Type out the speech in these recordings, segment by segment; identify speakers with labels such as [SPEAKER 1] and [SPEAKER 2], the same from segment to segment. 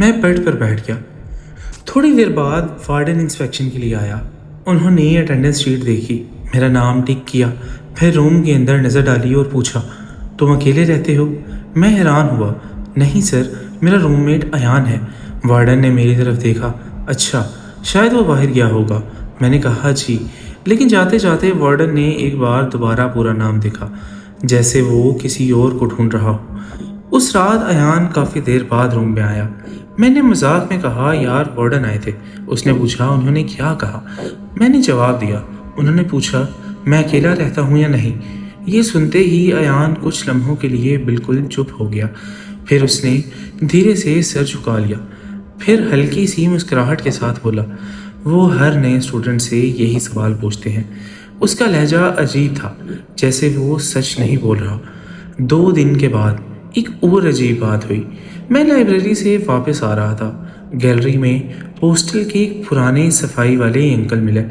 [SPEAKER 1] میں بیڈ پر بیٹھ گیا۔ تھوڑی دیر بعد وارڈن انسپیکشن کے لیے آیا۔ انہوں نے اٹینڈنس شیٹ دیکھی، میرا نام ٹک کیا، پھر روم کے اندر نظر ڈالی اور پوچھا تم اکیلے رہتے ہو؟ میں حیران ہوا۔ نہیں سر، میرا روم میٹ ایان ہے۔ وارڈن نے میری طرف دیکھا۔ اچھا، شاید وہ باہر گیا ہوگا۔ میں نے کہا جی، لیکن جاتے جاتے وارڈن نے ایک بار دوبارہ پورا نام دیکھا، جیسے وہ کسی اور کو ڈھونڈ رہا ہو۔ اس رات ایان کافی دیر بعد روم میں آیا۔ میں نے مذاق میں کہا یار وارڈن آئے تھے۔ اس نے پوچھا انہوں نے کیا کہا؟ میں نے جواب دیا۔ انہوں نے پوچھا میں اکیلا رہتا ہوں یا نہیں۔ یہ سنتے ہی ایان کچھ لمحوں کے لیے بالکل چپ ہو گیا، پھر اس نے دھیرے سے سر جھکا لیا، پھر ہلکی سی مسکراہٹ کے ساتھ بولا وہ ہر نئے اسٹوڈنٹ سے یہی سوال پوچھتے ہیں۔ اس کا لہجہ عجیب تھا، جیسے وہ سچ نہیں بول رہا۔ 2 دن کے بعد ایک اور عجیب بات ہوئی۔ میں لائبریری سے واپس آ رہا تھا۔ گیلری میں ہاسٹل کے ایک پرانے صفائی والے انکل ملے۔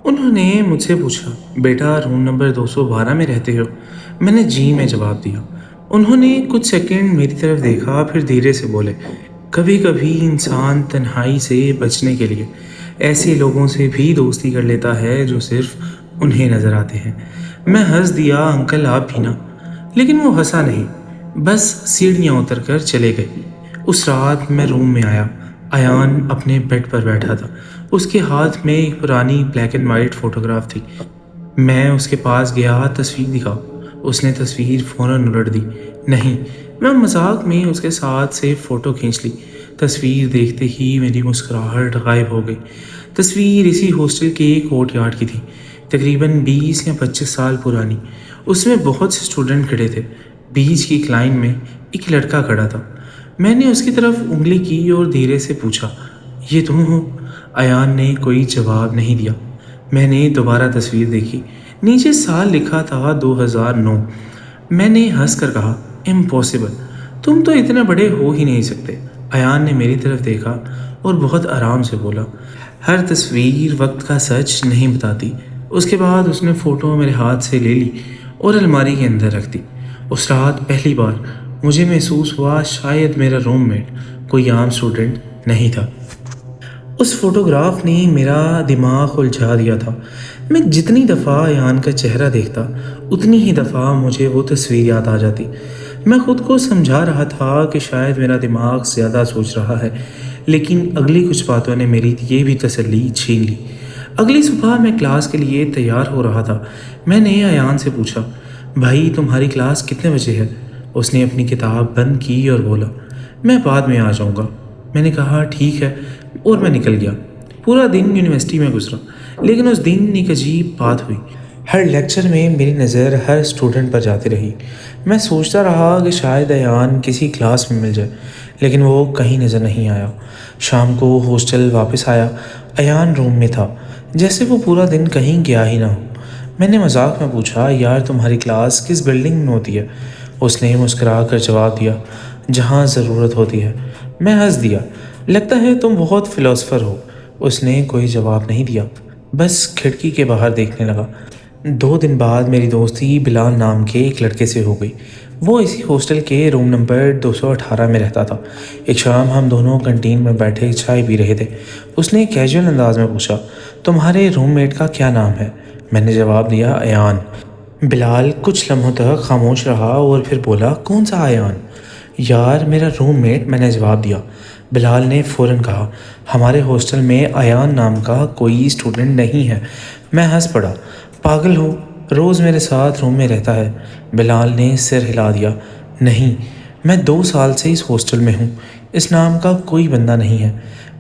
[SPEAKER 1] انہوں نے مجھ سے پوچھا بیٹا روم نمبر 212 میں رہتے ہو؟ میں نے جی میں جواب دیا۔ انہوں نے کچھ سیکنڈ میری طرف دیکھا، پھر دھیرے سے بولے کبھی کبھی انسان تنہائی سے بچنے کے لیے ایسے لوگوں سے بھی دوستی کر لیتا ہے جو صرف انہیں نظر آتے ہیں۔ میں ہنس دیا انکل آپ بھی نا، لیکن وہ ہنسا نہیں، بس سیڑھیاں اتر کر چلے گئے۔ اس رات میں روم میں آیا۔ ایان اپنے بیڈ پر بیٹھا تھا، اس کے ہاتھ میں ایک پرانی بلیک اینڈ وائٹ فوٹوگراف تھی۔ میں اس کے پاس گیا، تصویر دکھاؤ۔ اس نے تصویر فوراً الٹ دی۔ نہیں، میں مذاق میں اس کے ساتھ سے فوٹو کھینچ لی۔ تصویر دیکھتے ہی میری مسکراہٹ غائب ہو گئی۔ تصویر اسی ہاسٹل کے ایک کورٹ یارڈ کی تھی، تقریباً 20 یا 25 سال پرانی۔ اس میں بہت سے اسٹوڈنٹ کھڑے تھے۔ بیچ کی لائن میں ایک لڑکا کھڑا تھا۔ میں نے اس کی طرف انگلی کی اور دھیرے سے پوچھا یہ تم ہو؟ ایان نے کوئی جواب نہیں دیا۔ میں نے دوبارہ تصویر دیکھی، نیچے سال لکھا تھا 2009۔ میں نے ہنس کر کہا امپاسبل، تم تو اتنے بڑے ہو ہی نہیں سکتے۔ ایان نے میری طرف دیکھا اور بہت آرام سے بولا ہر تصویر وقت کا سچ نہیں بتاتی۔ اس کے بعد اس نے فوٹو میرے ہاتھ سے لے لی اور الماری کے اندر رکھ دی۔ اس رات پہلی بار مجھے محسوس ہوا شاید میرا روم میٹ کوئی عام اسٹوڈنٹ نہیں تھا۔ اس فوٹوگراف نے میرا دماغ الجھا دیا تھا۔ میں جتنی دفعہ ایان کا چہرہ دیکھتا اتنی ہی دفعہ مجھے وہ تصویر یاد آ جاتی۔ میں خود کو سمجھا رہا تھا کہ شاید میرا دماغ زیادہ سوچ رہا ہے، لیکن اگلی کچھ باتوں نے میری یہ بھی تسلی چھین لی۔ اگلی صبح میں کلاس کے لیے تیار ہو رہا تھا۔ میں نے ایان سے پوچھا بھائی تمہاری کلاس کتنے بجے ہے؟ اس نے اپنی کتاب بند کی اور بولا میں بعد میں آ جاؤں گا۔ میں نے کہا ٹھیک ہے اور میں نکل گیا۔ پورا دن یونیورسٹی میں گزرا، لیکن اس دن ایک عجیب بات ہوئی۔ ہر لیکچر میں میری نظر ہر اسٹوڈنٹ پر جاتی رہی۔ میں سوچتا رہا کہ شاید ایان کسی کلاس میں مل جائے، لیکن وہ کہیں نظر نہیں آیا۔ شام کو ہاسٹل واپس آیا، ایان روم میں تھا، جیسے وہ پورا دن کہیں گیا ہی نہ ہو۔ میں نے مذاق میں پوچھا یار تمہاری کلاس کس بلڈنگ میں ہوتی ہے؟ اس نے مسکرا کر جواب دیا جہاں ضرورت ہوتی ہے۔ میں ہنس دیا، لگتا ہے تم بہت فلاسفر ہو۔ اس نے کوئی جواب نہیں دیا، بس کھڑکی کے باہر دیکھنے لگا۔ 2 دن بعد میری دوستی بلال نام کے ایک لڑکے سے ہو گئی۔ وہ اسی ہاسٹل کے روم نمبر 218 میں رہتا تھا۔ ایک شام ہم دونوں کنٹین میں بیٹھے چائے پی رہے تھے۔ اس نے کیجول انداز میں پوچھا تمہارے روم میٹ کا کیا نام ہے؟ میں نے جواب دیا ایان۔ بلال کچھ لمحوں تک خاموش رہا اور پھر بولا کون سا ایان؟ یار میرا روم میٹ، میں نے جواب دیا۔ بلال نے فوراً کہا ہمارے ہاسٹل میں ایان نام کا کوئی اسٹوڈنٹ نہیں ہے۔ میں ہنس پڑا، پاگل ہو، روز میرے ساتھ روم میں رہتا ہے۔ بلال نے سر ہلا دیا، نہیں، میں 2 سال سے اس ہاسٹل میں ہوں، اس نام کا کوئی بندہ نہیں ہے۔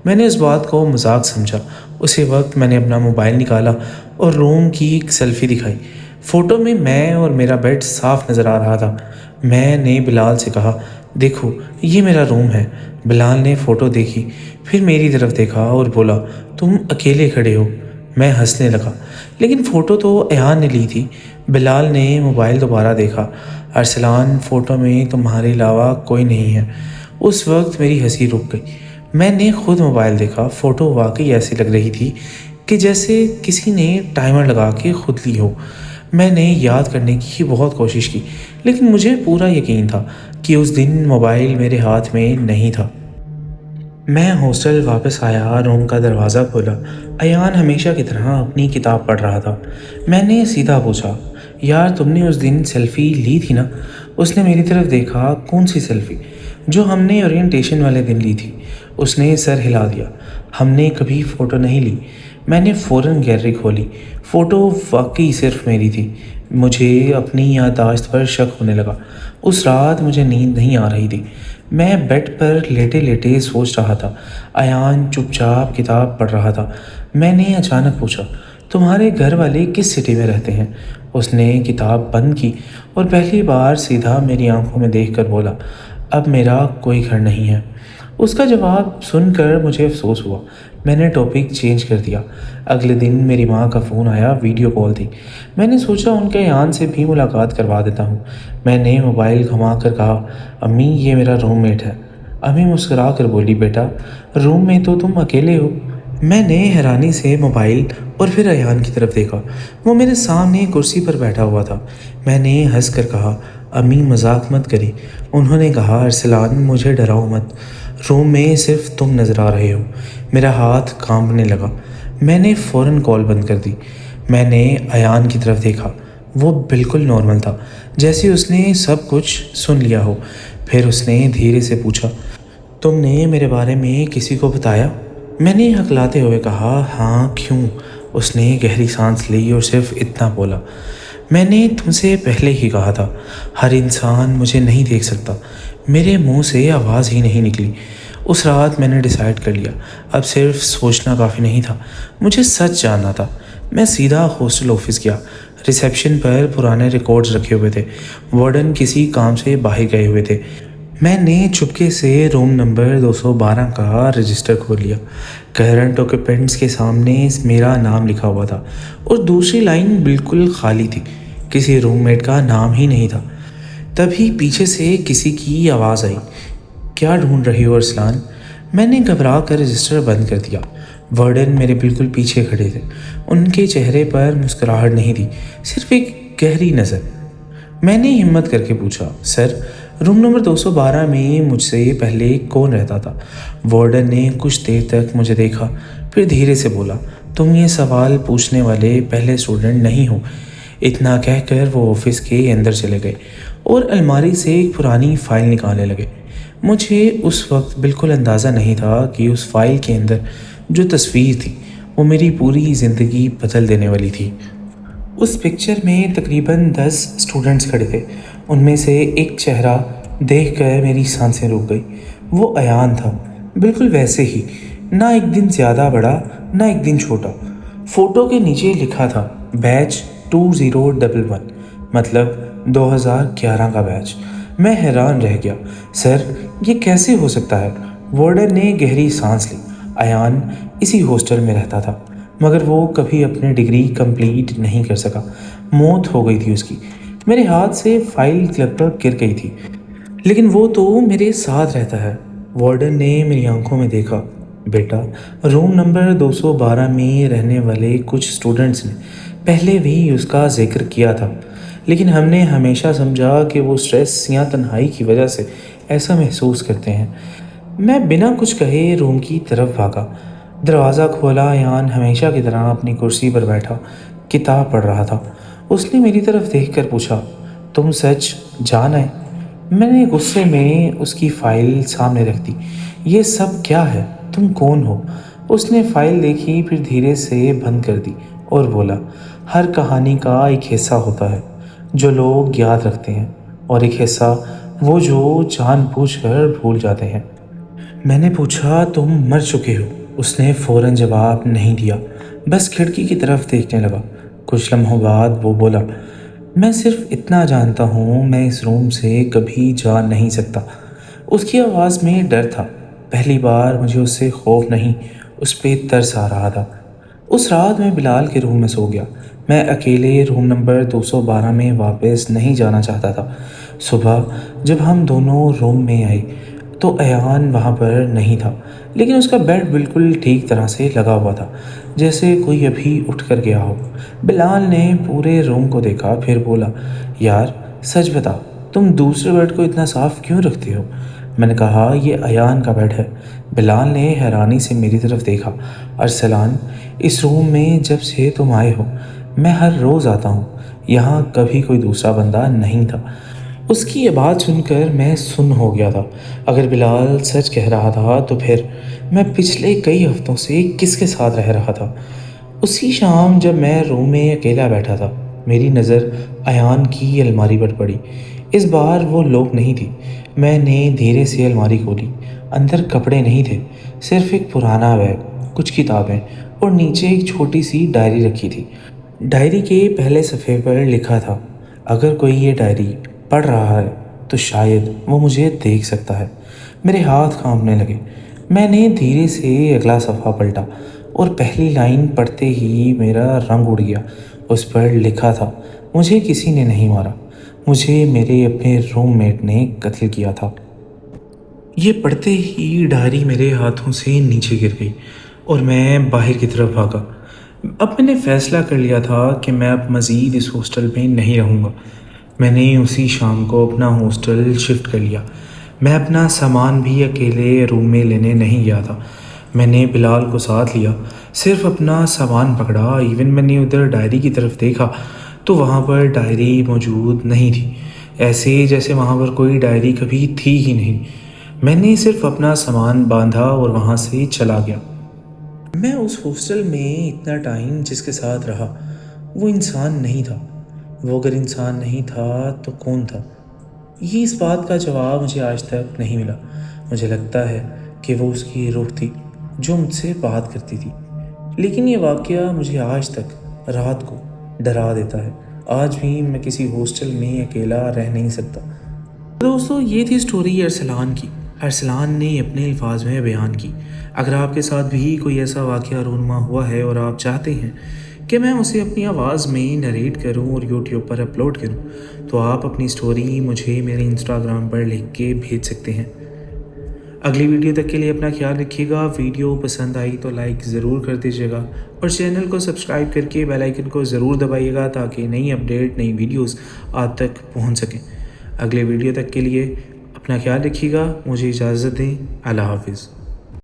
[SPEAKER 1] میں نے اس بات کو مذاق سمجھا۔ اسی وقت میں نے اپنا موبائل نکالا اور روم کی ایک سیلفی دکھائی۔ فوٹو میں میں اور میرا بیڈ صاف نظر آ رہا تھا۔ میں نے بلال سے کہا دیکھو یہ میرا روم ہے۔ بلال نے فوٹو دیکھی، پھر میری طرف دیکھا اور بولا تم اکیلے کھڑے ہو۔ میں ہنسنے لگا، لیکن فوٹو تو ایان نے لی تھی۔ بلال نے موبائل دوبارہ دیکھا، ارسلان فوٹو میں تمہارے علاوہ کوئی نہیں ہے۔ اس وقت میری ہنسی رک گئی۔ میں نے خود موبائل دیکھا، فوٹو واقعی ایسی لگ رہی تھی کہ جیسے کسی نے ٹائمر لگا کے خود لی ہو۔ میں نے یاد کرنے کی بہت کوشش کی، لیکن مجھے پورا یقین تھا کہ اس دن موبائل میرے ہاتھ میں نہیں تھا۔ میں ہاسٹل واپس آیا، روم کا دروازہ کھولا۔ ایان ہمیشہ کی طرح اپنی کتاب پڑھ رہا تھا۔ میں نے سیدھا پوچھا، یار تم نے اس دن سیلفی لی تھی نا؟ اس نے میری طرف دیکھا۔ کون سی سیلفی؟ جو ہم نے اورینٹیشن والے دن لی تھی۔ اس نے سر ہلا دیا۔ ہم نے کبھی فوٹو نہیں لی۔ میں نے فوراً گیلری کھولی۔ فوٹو واقعی صرف میری تھی۔ مجھے اپنی یادداشت پر شک ہونے لگا۔ اس رات مجھے نیند نہیں آ رہی تھی۔ میں بیڈ پر لیٹے لیٹے سوچ رہا تھا۔ ایان چپ چاپ کتاب پڑھ رہا تھا۔ میں نے اچانک پوچھا، تمہارے گھر والے کس سٹی میں رہتے ہیں؟ اس نے کتاب بند کی اور پہلی بار سیدھا میری آنکھوں میں دیکھ کر بولا، اب میرا کوئی گھر نہیں ہے۔ اس کا جواب سن کر مجھے افسوس ہوا۔ میں نے ٹاپک چینج کر دیا۔ اگلے دن میری ماں کا فون آیا، ویڈیو کال تھی۔ میں نے سوچا ان کے ایان سے بھی ملاقات کروا دیتا ہوں۔ میں نے موبائل گھما کر کہا، امی یہ میرا روم میٹ ہے۔ امی مسکرا کر بولی، بیٹا روم میں تو تم اکیلے ہو؟ میں نے حیرانی سے موبائل اور پھر ایان کی طرف دیکھا۔ وہ میرے سامنے کرسی پر بیٹھا ہوا تھا۔ میں نے ہنس کر کہا، امی مذاق مت کری۔ انہوں نے کہا، ارسلان مجھے ڈراؤ مت، روم میں صرف تم نظر آ رہے ہو۔ میرا ہاتھ کانپنے لگا۔ میں نے فوراً کال بند کر دی۔ میں نے ایان کی طرف دیکھا۔ وہ بالکل نارمل تھا، جیسے اس نے سب کچھ سن لیا ہو۔ پھر اس نے دھیرے سے پوچھا، تم نے میرے بارے میں کسی کو بتایا؟ میں نے ہکلاتے ہوئے کہا، ہاں کیوں؟ اس نے گہری سانس لی اور صرف اتنا بولا، میں نے تم سے پہلے ہی کہا تھا، ہر انسان مجھے نہیں دیکھ سکتا۔ میرے منہ سے آواز ہی نہیں نکلی۔ اس رات میں نے ڈیسائیڈ کر لیا، اب صرف سوچنا کافی نہیں تھا، مجھے سچ جاننا تھا۔ میں سیدھا ہاسٹل آفس گیا۔ ریسیپشن پر پرانے ریکارڈز رکھے ہوئے تھے۔ وارڈن کسی کام سے باہر گئے ہوئے تھے۔ میں نے چپکے سے روم نمبر 212 کا رجسٹر کھول لیا۔ کرنٹ آکوپینٹس کے سامنے میرا نام لکھا ہوا تھا اور دوسری لائن بالکل خالی تھی، کسی روم میٹ کا نام ہی نہیں تھا۔ تبھی پیچھے سے کسی کی آواز آئی، کیا ڈھونڈ رہی ہو ارسلان؟ میں نے گھبرا کر رجسٹر بند کر دیا۔ وارڈن میرے بالکل پیچھے کھڑے تھے۔ ان کے چہرے پر مسکراہٹ نہیں تھی، صرف ایک گہری نظر۔ میں نے ہمت کر کے پوچھا، سر روم نمبر 212 میں مجھ سے پہلے کون رہتا تھا؟ وارڈن نے کچھ دیر تک مجھے دیکھا، پھر دھیرے سے بولا، تم یہ سوال پوچھنے والے پہلے اسٹوڈنٹ نہیں ہو۔ اتنا کہہ کر وہ آفس کے اندر چلے گئے اور الماری سے ایک پرانی فائل نکالنے لگے۔ مجھے اس وقت بالکل اندازہ نہیں تھا کہ اس فائل کے اندر جو تصویر تھی وہ میری پوری زندگی بدل دینے والی تھی۔ اس پکچر میں تقریباً 10 اسٹوڈنٹس کھڑے تھے۔ ان میں سے ایک چہرہ دیکھ کر میری سانسیں رک گئی۔ وہ ایان تھا، بالکل ویسے ہی، نہ ایک دن زیادہ بڑا نہ ایک دن چھوٹا۔ فوٹو کے نیچے لکھا تھا، بیچ 2011، مطلب 2011 کا بیچ۔ میں حیران رہ گیا، سر یہ کیسے ہو سکتا ہے؟ وارڈن نے گہری سانس لی۔ ایان اسی ہاسٹل میں رہتا تھا، مگر وہ کبھی اپنی ڈگری کمپلیٹ نہیں کر سکا، موت ہو گئی تھی اس کی۔ میرے ہاتھ سے فائل لگ بھگ گر گئی تھی، لیکن وہ تو میرے ساتھ رہتا ہے۔ وارڈن نے میری آنکھوں میں دیکھا، بیٹا روم نمبر 212 میں رہنے والے کچھ اسٹوڈنٹس نے پہلے بھی اس کا ذکر کیا تھا، لیکن ہم نے ہمیشہ سمجھا کہ وہ اسٹریس یا تنہائی کی وجہ سے ایسا محسوس کرتے ہیں۔ میں بنا کچھ کہے روم کی طرف بھاگا۔ دروازہ کھولا، ایان ہمیشہ کی طرح اپنی کرسی پر بیٹھا کتاب پڑھ رہا تھا۔ اس نے میری طرف دیکھ کر پوچھا، تم سچ جان آئے؟ میں نے غصے میں اس کی فائل سامنے رکھ دی۔ یہ سب کیا ہے؟ تم کون ہو؟ اس نے فائل دیکھی، پھر دھیرے سے بند کر دی اور بولا، ہر کہانی کا ایک حصہ ہوتا ہے جو لوگ یاد رکھتے ہیں، اور ایک حصہ وہ جو جان بوجھ کر بھول جاتے ہیں۔ میں نے پوچھا، تم مر چکے ہو؟ اس نے فوراً جواب نہیں دیا، بس کھڑکی کی طرف دیکھنے لگا۔ کچھ لمحوں بعد وہ بولا، میں صرف اتنا جانتا ہوں، میں اس روم سے کبھی جا نہیں سکتا۔ اس کی آواز میں ڈر تھا۔ پہلی بار مجھے اس سے خوف نہیں، اس پہ ترس آ رہا تھا۔ اس رات میں بلال کے روم میں سو گیا۔ میں اکیلے روم نمبر 212 میں واپس نہیں جانا چاہتا تھا۔ صبح جب ہم دونوں روم میں آئے تو ایان وہاں پر نہیں تھا، لیکن اس کا بیڈ بالکل ٹھیک طرح سے لگا ہوا تھا، جیسے کوئی ابھی اٹھ کر گیا ہو۔ بلال نے پورے روم کو دیکھا، پھر بولا، یار سچ بتا، تم دوسرے بیڈ کو اتنا صاف کیوں رکھتے ہو؟ میں نے کہا یہ ایان کا بیڈ ہے۔ بلال نے حیرانی سے میری طرف دیکھا۔ ارسلان، اس روم میں جب سے تم آئے ہو میں ہر روز آتا ہوں، یہاں کبھی کوئی دوسرا بندہ نہیں تھا۔ اس کی یہ بات سن کر میں سن ہو گیا تھا۔ اگر بلال سچ کہہ رہا تھا تو پھر میں پچھلے کئی ہفتوں سے کس کے ساتھ رہ رہا تھا؟ اسی شام جب میں روم میں اکیلا بیٹھا تھا میری نظر ایان کی الماری پر پڑی۔ اس بار وہ لوک نہیں تھی۔ میں نے دھیرے سے الماری کھولی۔ اندر کپڑے نہیں تھے، صرف ایک پرانا بیگ، کچھ کتابیں اور نیچے ایک چھوٹی سی ڈائری رکھی تھی۔ ڈائری کے پہلے صفحے پر لکھا تھا، اگر کوئی یہ ڈائری پڑھ رہا ہے تو شاید وہ مجھے دیکھ سکتا ہے۔ میرے ہاتھ کانپنے لگے۔ میں نے دھیرے سے اگلا صفحہ پلٹا اور پہلی لائن پڑھتے ہی میرا رنگ اڑ گیا۔ اس پر لکھا تھا، مجھے کسی نے نہیں مارا، مجھے میرے اپنے روم میٹ نے قتل کیا تھا۔ یہ پڑھتے ہی ڈائری میرے ہاتھوں سے نیچے گر گئی اور میں باہر کی طرف بھاگا۔ اب میں نے فیصلہ کر لیا تھا کہ میں اب مزید اس ہاسٹل میں نہیں رہوں گا۔ میں نے اسی شام کو اپنا ہاسٹل شفٹ کر لیا۔ میں اپنا سامان بھی اکیلے روم میں لینے نہیں گیا تھا۔ میں نے بلال کو ساتھ لیا، صرف اپنا سامان پکڑا۔ ایون میں نے ادھر ڈائری کی طرف دیکھا تو وہاں پر ڈائری موجود نہیں تھی، ایسے جیسے وہاں پر کوئی ڈائری کبھی تھی ہی نہیں۔ میں نے صرف اپنا سامان باندھا اور وہاں سے چلا گیا۔ میں اس ہاسٹل میں اتنا ٹائم جس کے ساتھ رہا وہ انسان نہیں تھا۔ وہ اگر انسان نہیں تھا تو کون تھا؟ یہ اس بات کا جواب مجھے آج تک نہیں ملا۔ مجھے لگتا ہے کہ وہ اس کی روح تھی جو مجھ سے بات کرتی تھی، لیکن یہ واقعہ مجھے آج تک رات کو ڈرا دیتا ہے۔ آج بھی میں کسی ہاسٹل میں اکیلا رہ نہیں سکتا۔ دوستو، یہ تھی سٹوری ارسلان کی۔ ارسلان نے اپنے الفاظ میں بیان کی۔ اگر آپ کے ساتھ بھی کوئی ایسا واقعہ رونما ہوا ہے اور آپ چاہتے ہیں کہ میں اسے اپنی آواز میں نریٹ کروں اور یوٹیوب پر اپلوڈ کروں تو آپ اپنی سٹوری مجھے میرے انسٹاگرام پر لکھ کے بھیج سکتے ہیں۔ اگلی ویڈیو تک کے لیے اپنا خیال رکھیے گا۔ ویڈیو پسند آئی تو لائک ضرور کر دیجیے گا اور چینل کو سبسکرائب کر کے بیل آئیکن کو ضرور دبائیے گا تاکہ نئی اپڈیٹ، نئی ویڈیوز آپ تک پہنچ سکیں۔ اگلے ویڈیو تک کے لیے اپنا خیال رکھیے گا۔ مجھے اجازت دیں۔ اللہ حافظ۔